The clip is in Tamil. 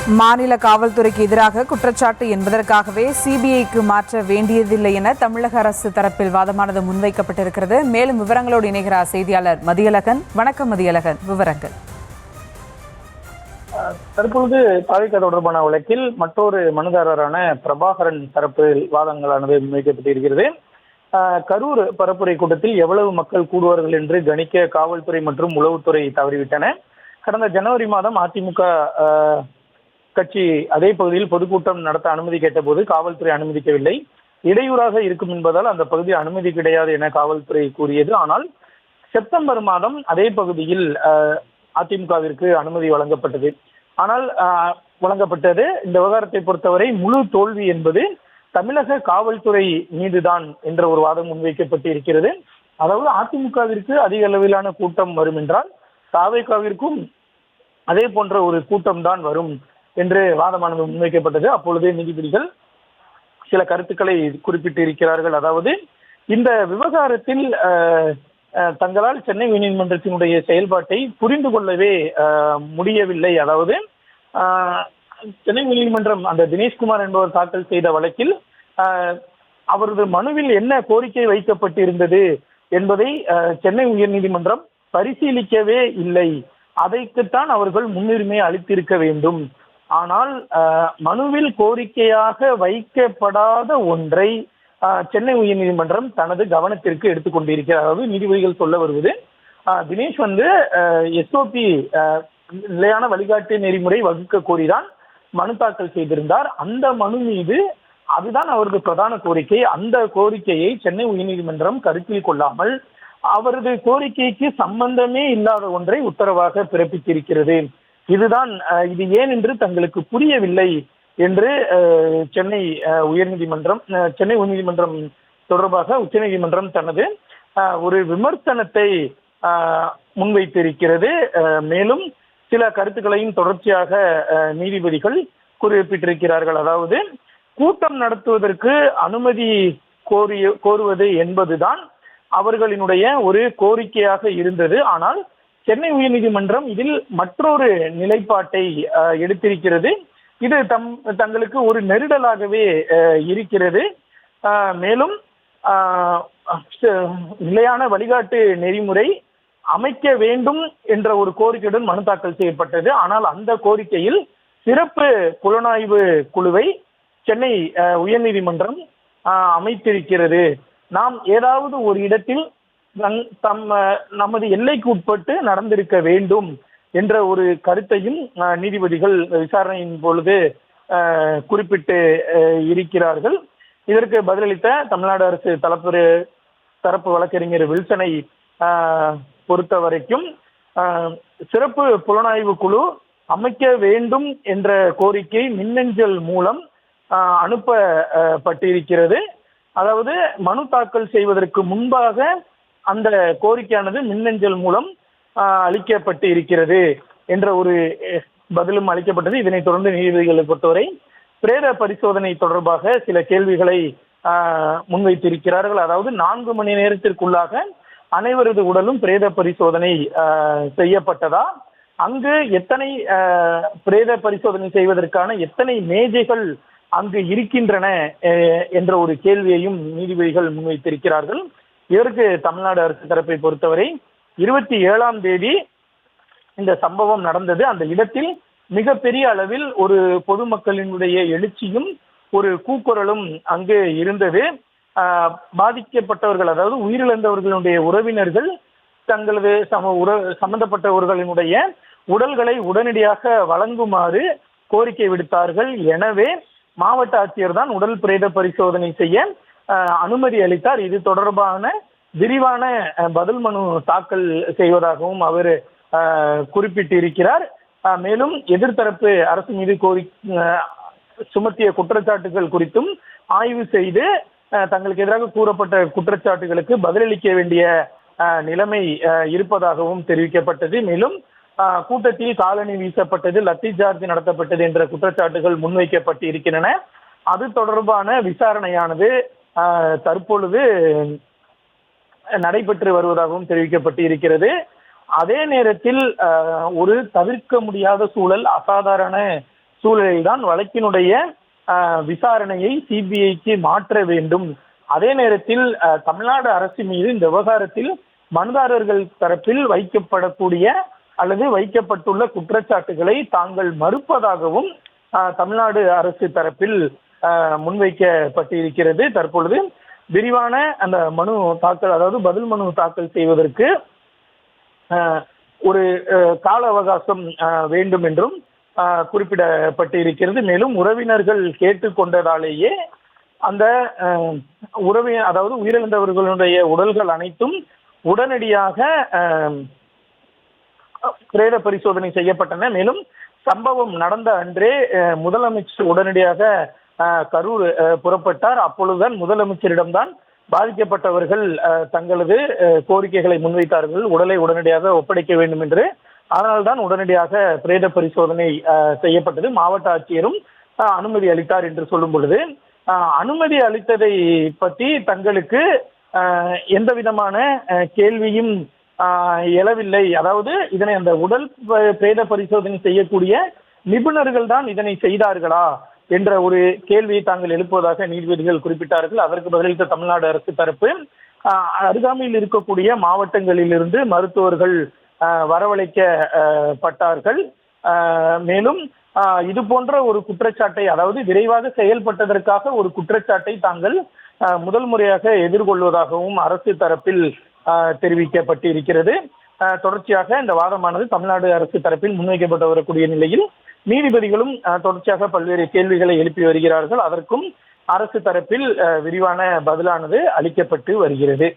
மாநில காவல்துறைக்கு எதிராக குற்றச்சாட்டு என்பதற்காகவே சிபிஐக்கு மாற்ற வேண்டியதில்லை என தமிழக அரசு தரப்பில் வாதமானது முன்வைக்கப்பட்டிருக்கிறது. மேலும் விவரங்களோடு இணைகிறார் செய்தியாளர் மதியழகன். வணக்கம் மதியழகன், விவரங்கள். தற்பொழுது தாவேகா தொடர்பான வழக்கில் மற்றொரு மனுதாரரான பிரபாகரன் தரப்பில் வாதங்களானது முன்வைக்கப்பட்டிருக்கிறது. கரூர் பரப்புரை கூட்டத்தில் எவ்வளவு மக்கள் கூடுவார்கள் என்று கணிக்க காவல்துறை மற்றும் உளவுத்துறை தவறிவிட்டன. கடந்த ஜனவரி மாதம் அதிமுக கட்சி அதே பகுதியில் பொதுக்கூட்டம் நடத்த அனுமதி கேட்டபோது காவல்துறை அனுமதிக்கவில்லை. இடையூறாக இருக்கும் என்பதால் அந்த பகுதியில் அனுமதி கிடையாது என காவல்துறை கூறியது. ஆனால் செப்டம்பர் மாதம் அதே பகுதியில் அதிமுகவிற்கு அனுமதி வழங்கப்பட்டது. ஆனால் வழங்கப்பட்டது. இந்த விவகாரத்தை பொறுத்தவரை முழு தோல்வி என்பது தமிழக காவல்துறை மீதுதான் என்ற ஒரு வாதம் முன்வைக்கப்பட்டு இருக்கிறது. அதாவது அதிமுகவிற்கு அதிக அளவிலான கூட்டம் வரும் என்றால் தாவேகாவிற்கும் அதே போன்ற ஒரு கூட்டம் தான் வரும் என்று வாதமானது முன்வைக்கப்பட்டது. அப்பொழுது நீதிபதிகள் சில கருத்துக்களை குறிப்பிட்டு இருக்கிறார்கள். அதாவது இந்த விவகாரத்தில் தங்களால் சென்னை உயர்நீதிமன்றத்தினுடைய செயல்பாட்டை புரிந்து கொள்ளவே முடியவில்லை. அதாவது சென்னை உயர்நீதிமன்றம் அந்த தினேஷ்குமார் என்பவர் தாக்கல் செய்த வழக்கில் அவரது மனுவில் என்ன கோரிக்கை வைக்கப்பட்டிருந்தது என்பதை சென்னை உயர்நீதிமன்றம் பரிசீலிக்கவே இல்லை. அதைக்குத்தான் அவர்கள் முன்னுரிமை அளித்திருக்க வேண்டும். ஆனால் மனுவில் கோரிக்கையாக வைக்கப்படாத ஒன்றை சென்னை உயர்நீதிமன்றம் தனது கவனத்திற்கு எடுத்துக்கொண்டிருக்கிறார். அதாவது நீதிபதிகள் சொல்ல வருவது, தினேஷ் எஸ்ஓபி நிலையான வழிகாட்டு நெறிமுறை வகுக்க கோரிதான் மனு தாக்கல் செய்திருந்தார். அந்த மனு மீது அதுதான் அவரது பிரதான கோரிக்கை. அந்த கோரிக்கையை சென்னை உயர்நீதிமன்றம் கருத்தில் கொள்ளாமல் அவரது கோரிக்கைக்கு சம்பந்தமே இல்லாத ஒன்றை உத்தரவாக பிறப்பித்திருக்கிறது. இதுதான் இது ஏன் என்று தங்களுக்கு புரியவில்லை என்று சென்னை உயர்நீதிமன்றம் தொடர்பாக உச்சநீதிமன்றம் தனது ஒரு விமர்சனத்தை முன்வைத்திருக்கிறது. மேலும் சில கருத்துக்களையும் தொடர்ச்சியாக நீதிபதிகள் குறிப்பிட்டிருக்கிறார்கள். அதாவது கூட்டம் நடத்துவதற்கு அனுமதி கோருவது என்பதுதான் அவர்களினுடைய ஒரு கோரிக்கையாக இருந்தது. ஆனால் சென்னை உயர்நீதிமன்றம் இதில் மற்றொரு நிலைப்பாட்டை எடுத்திருக்கிறது. இது தங்களுக்கு ஒரு நெருடலாகவே இருக்கிறது. மேலும் நிலையான வழிகாட்டு நெறிமுறை அமைக்க வேண்டும் என்ற ஒரு கோரிக்கையுடன் மனு தாக்கல் செய்யப்பட்டது. ஆனால் அந்த கோரிக்கையில் சிறப்பு புலனாய்வு குழுவை சென்னை உயர்நீதிமன்றம் அமைத்திருக்கிறது. நாம் ஏதாவது ஒரு இடத்தில் நமது எல்லைக்கு உட்பட்டு நடந்திருக்க வேண்டும் என்ற ஒரு கருத்தையும் நீதிபதிகள் விசாரணையின் பொழுது குறிப்பிட்டு இருக்கிறார்கள். இதற்கு பதிலளித்த தமிழ்நாடு அரசு தரப்பு வழக்கறிஞர் வில்சனை பொறுத்த வரைக்கும் சிறப்பு புலனாய்வு குழு அமைக்க வேண்டும் என்ற கோரிக்கை மின்னஞ்சல் மூலம் அனுப்பப்பட்டிருக்கிறது. அதாவது மனு தாக்கல் செய்வதற்கு முன்பாக அந்த கோரிக்கையானது மின்னஞ்சல் மூலம் அளிக்கப்பட்டு இருக்கிறது என்ற ஒரு பதிலும் அளிக்கப்பட்டது. இதனைத் தொடர்ந்து நீதிபதிகளை பொறுத்தவரை பிரேத பரிசோதனை தொடர்பாக சில கேள்விகளை முன்வைத்திருக்கிறார்கள். அதாவது 4 மணி நேரத்திற்குள்ளாக அனைவரது உடலும் பிரேத பரிசோதனை செய்யப்பட்டதா, அங்கு எத்தனை பிரேத பரிசோதனை செய்வதற்கான எத்தனை மேஜைகள் அங்கு இருக்கின்றன என்ற ஒரு கேள்வியையும் நீதிபதிகள் முன்வைத்திருக்கிறார்கள். இதற்கு தமிழ்நாடு அரசு தரப்பை பொறுத்தவரை 27ஆம் தேதி இந்த சம்பவம் நடந்தது. அந்த இடத்தில் மிகப்பெரிய அளவில் ஒரு பொதுமக்களினுடைய எழுச்சியும் ஒரு கூக்குரலும் அங்கு இருந்தது. பாதிக்கப்பட்டவர்கள், அதாவது உயிரிழந்தவர்களுடைய உறவினர்கள் தங்களது சம்பந்தப்பட்டவர்களினுடைய உடல்களை உடனடியாக வழங்குமாறு கோரிக்கை விடுத்தார்கள். எனவே மாவட்ட ஆட்சியர் தான் உடல் பிரேத பரிசோதனை செய்ய அனுமதி அளித்தார். இது தொடர்பான விரிவான பதில் மனு தாக்கல் செய்வதாகவும் அவர் குறிப்பிட்டிருக்கிறார். மேலும் எதிர்த்தரப்பு அரசு மீது சுமத்திய குற்றச்சாட்டுகள் குறித்தும் ஆய்வு செய்து தங்களுக்கு எதிராக கூறப்பட்ட குற்றச்சாட்டுகளுக்கு பதிலளிக்க வேண்டிய நிலைமை இருப்பதாகவும் தெரிவிக்கப்பட்டது. மேலும் கூட்டத்தில் காலணி வீசப்பட்டது, லத்தி சார்ஜ் நடத்தப்பட்டது என்ற குற்றச்சாட்டுகள் முன்வைக்கப்பட்டு இருக்கின்றன. அது தொடர்பான விசாரணையானது தற்பொழுது நடைபெற்று வருவதாகவும் தெரிவிக்கப்பட்டு இருக்கிறது. அதே நேரத்தில் ஒரு தவிர்க்க முடியாத சூழல், அசாதாரண சூழலில்தான் வழக்கினுடைய விசாரணையை சிபிஐக்கு மாற்ற வேண்டும். அதே நேரத்தில் தமிழ்நாடு அரசு மீது இந்த விவகாரத்தில் மனுதாரர்கள் தரப்பில் வைக்கப்படக்கூடிய அல்லது வைக்கப்பட்டுள்ள குற்றச்சாட்டுகளை தாங்கள் மறுப்பதாகவும் தமிழ்நாடு அரசு தரப்பில் முன்வைக்கப்பட்டிருக்கிறது. தற்பொழுது விரிவான அந்த மனு தாக்கல், அதாவது பதில் மனு தாக்கல் செய்வதற்கு ஒரு கால அவகாசம் வேண்டும் என்றும் குறிப்பிடப்பட்டிருக்கிறது. மேலும் உறவினர்கள் கேட்டுக்கொண்டதாலேயே அந்த அதாவது உயிரிழந்தவர்களுடைய உடல்கள் அனைத்தும் உடனடியாக பிரேத பரிசோதனை செய்யப்பட்டன. மேலும் சம்பவம் நடந்த அன்றே முதலமைச்சர் உடனடியாக கரூர் புறப்பட்டார். அப்பொழுதுதான் முதலமைச்சரிடம்தான் பாதிக்கப்பட்டவர்கள் தங்களது கோரிக்கைகளை முன்வைத்தார்கள், உடலை உடனடியாக ஒப்படைக்க வேண்டும் என்று. அதனால்தான் உடனடியாக பிரேத பரிசோதனை செய்யப்பட்டது. மாவட்ட ஆட்சியரும் அனுமதி அளித்தார் என்று சொல்லும் பொழுது, அனுமதி அளித்ததை பற்றி தங்களுக்கு எந்த விதமான கேள்வியும் எழவில்லை. அதாவது இதனை அந்த உடல் பிரேத பரிசோதனை செய்யக்கூடிய நிபுணர்கள் தான் இதனை செய்தார்களா என்ற ஒரு கேள்வியை தாங்கள் எழுப்புவதாக நீதிபதிகள் குறிப்பிட்டார்கள். அதற்கு பதிலளித்த தமிழ்நாடு அரசு தரப்பு, அருகாமையில் இருக்கக்கூடிய மாவட்டங்களிலிருந்து மருத்துவர்கள் வரவழைக்கப்பட்டார்கள். மேலும் இது போன்ற ஒரு குற்றச்சாட்டை, அதாவது விரைவாக செயல்பட்டதற்காக ஒரு குற்றச்சாட்டை தாங்கள் முதல் முறையாக எதிர்கொள்வதாகவும் அரசு தரப்பில் தெரிவிக்கப்பட்டிருக்கிறது. தொடர்ச்சியாக இந்த வாதமானது தமிழ்நாடு அரசு தரப்பில் முன்வைக்கப்பட்டு வரக்கூடிய நிலையில் நீதிபதிகளும் தொடர்ச்சியாக பல்வேறு கேள்விகளை எழுப்பி வருகிறார்கள். அதற்கும் அரசு தரப்பில் விரிவான பதிலானது அளிக்கப்பட்டு வருகிறது.